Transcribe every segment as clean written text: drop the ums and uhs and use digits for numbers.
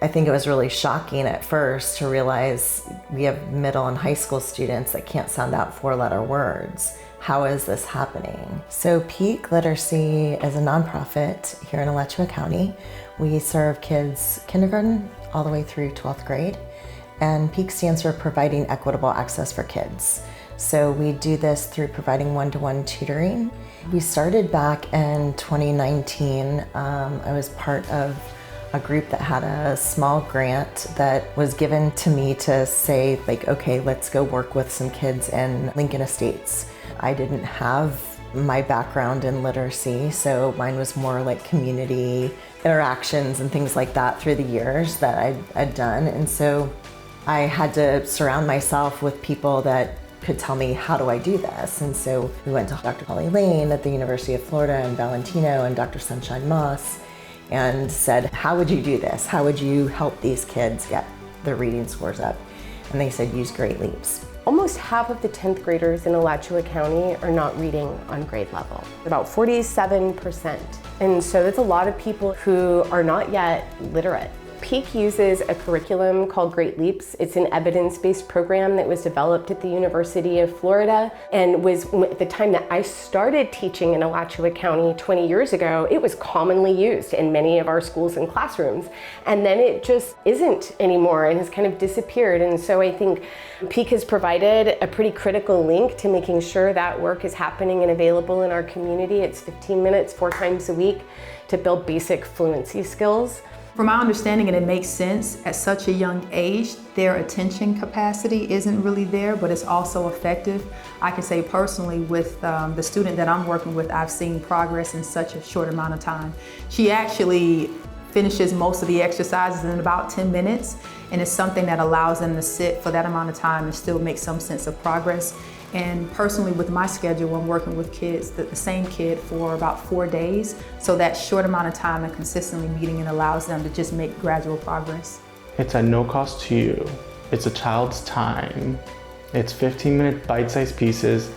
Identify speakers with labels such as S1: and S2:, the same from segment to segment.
S1: I think it was really shocking at first to realize we have middle and high school students that can't sound out four-letter words. How is this happening? So Peak Literacy is a nonprofit here in Alachua County. We serve kids kindergarten all the way through 12th grade. And Peak stands for Providing Equitable Access for Kids. So we do this through providing one-to-one tutoring. We started back in 2019. I was part of a group that had a small grant that was given to me to say, like, okay, let's go work with some kids in Lincoln Estates. I didn't have my background in literacy, so mine was more like community interactions and things like that through the years that I'd done. And so I had to surround myself with people that could tell me, how do I do this? And so we went to Dr. Holly Lane at the University of Florida in Valentino and Dr. Sunshine Moss and said, how would you do this? How would you help these kids get their reading scores up? And they said, use Great Leaps.
S2: Almost half of the 10th graders in Alachua County are not reading on grade level, about 47%. And so that's a lot of people who are not yet literate. Peak uses a curriculum called Great Leaps. It's an evidence-based program that was developed at the University of Florida and was, at the time that I started teaching in Alachua County 20 years ago, it was commonly used in many of our schools and classrooms. And then it just isn't anymore and has kind of disappeared. And so I think Peak has provided a pretty critical link to making sure that work is happening and available in our community. It's 15 minutes, 4 times a week to build basic fluency skills.
S3: From my understanding, and it makes sense, at such a young age, their attention capacity isn't really there, but it's also effective. I can say personally with the student that I'm working with, I've seen progress in such a short amount of time. She actually finishes most of the exercises in about 10 minutes, and it's something that allows them to sit for that amount of time and still make some sense of progress. And personally with my schedule, I'm working with kids, the same kid for about 4 days. So that short amount of time and consistently meeting it allows them to just make gradual progress.
S4: It's at no cost to you. It's a child's time. It's 15-minute bite-sized pieces.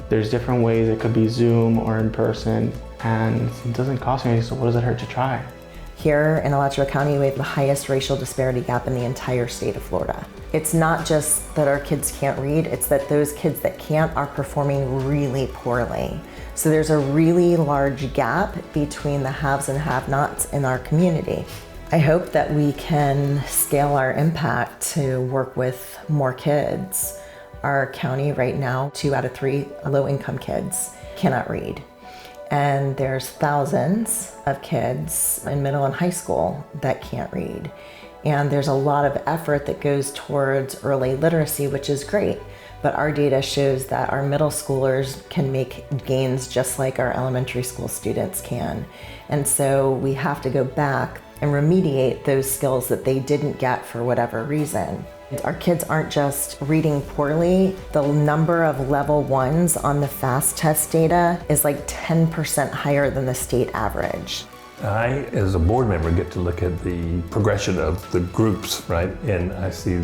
S4: There's different ways. It could be Zoom or in person, and it doesn't cost anything, so what does it hurt to try?
S1: Here in Alachua County, we have the highest racial disparity gap in the entire state of Florida. It's not just that our kids can't read, it's that those kids that can't are performing really poorly. So there's a really large gap between the haves and have-nots in our community. I hope that we can scale our impact to work with more kids. Our county right now, 2 out of 3 low-income kids cannot read. And there's thousands of kids in middle and high school that can't read. And there's a lot of effort that goes towards early literacy, which is great. But our data shows that our middle schoolers can make gains just like our elementary school students can. And so we have to go back and remediate those skills that they didn't get for whatever reason. Our kids aren't just reading poorly. The number of level 1s on the FAST test data is like 10% higher than the state average.
S5: I, as a board member, get to look at the progression of the groups, right? And I see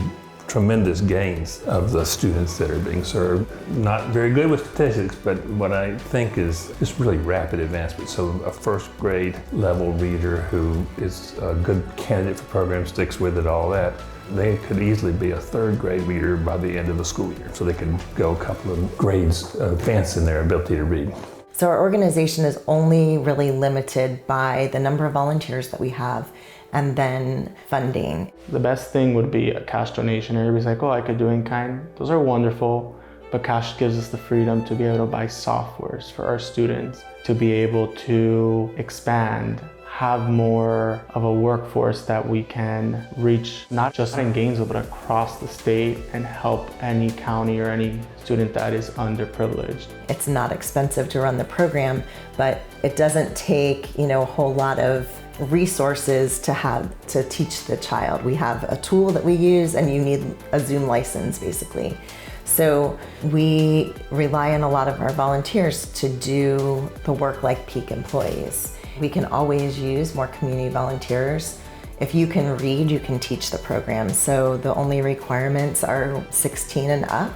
S5: tremendous gains of the students that are being served. Not very good with statistics, but what I think is really rapid advancement. So a first grade level reader who is a good candidate for program, sticks with it, all that, they could easily be a third grade reader by the end of the school year. So they could go a couple of grades advanced in their ability to read.
S1: So our organization is only really limited by the number of volunteers that we have and then funding.
S4: The best thing would be a cash donation. Everybody's like, oh, I could do in kind. Those are wonderful, but cash gives us the freedom to be able to buy softwares for our students, to be able to expand, have more of a workforce that we can reach, not just in Gainesville, but across the state and help any county or any student that is underprivileged.
S1: It's not expensive to run the program, but it doesn't take, a whole lot of resources to teach the child. We have a tool that we use and you need a Zoom license basically. So we rely on a lot of our volunteers to do the work like Peak employees. We can always use more community volunteers. If you can read, you can teach the program. So the only requirements are 16 and up.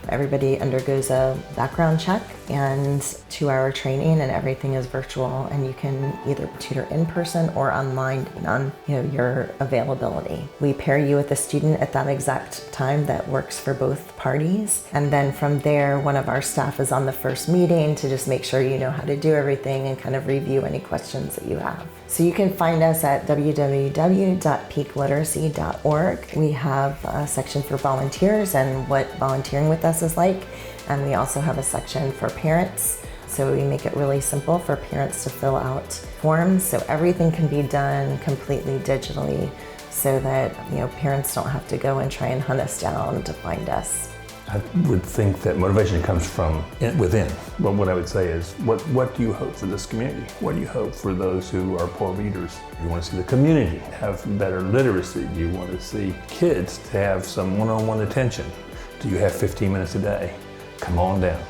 S1: Everybody undergoes a background check. and 2-hour training, and everything is virtual, and you can either tutor in person or online depending on your availability. We pair you with a student at that exact time that works for both parties, and then from there one of our staff is on the first meeting to just make sure you know how to do everything and kind of review any questions that you have. So you can find us at www.peakliteracy.org. We have a section for volunteers and what volunteering with us is like, and we also have a section for parents. So we make it really simple for parents to fill out forms, so everything can be done completely digitally so that parents don't have to go and try and hunt us down to find us.
S5: I would think that motivation comes from within. But what I would say is, what do you hope for this community? What do you hope for those who are poor readers? You want to see the community have better literacy? Do you want to see kids to have some one-on-one attention? Do you have 15 minutes a day? Come on down.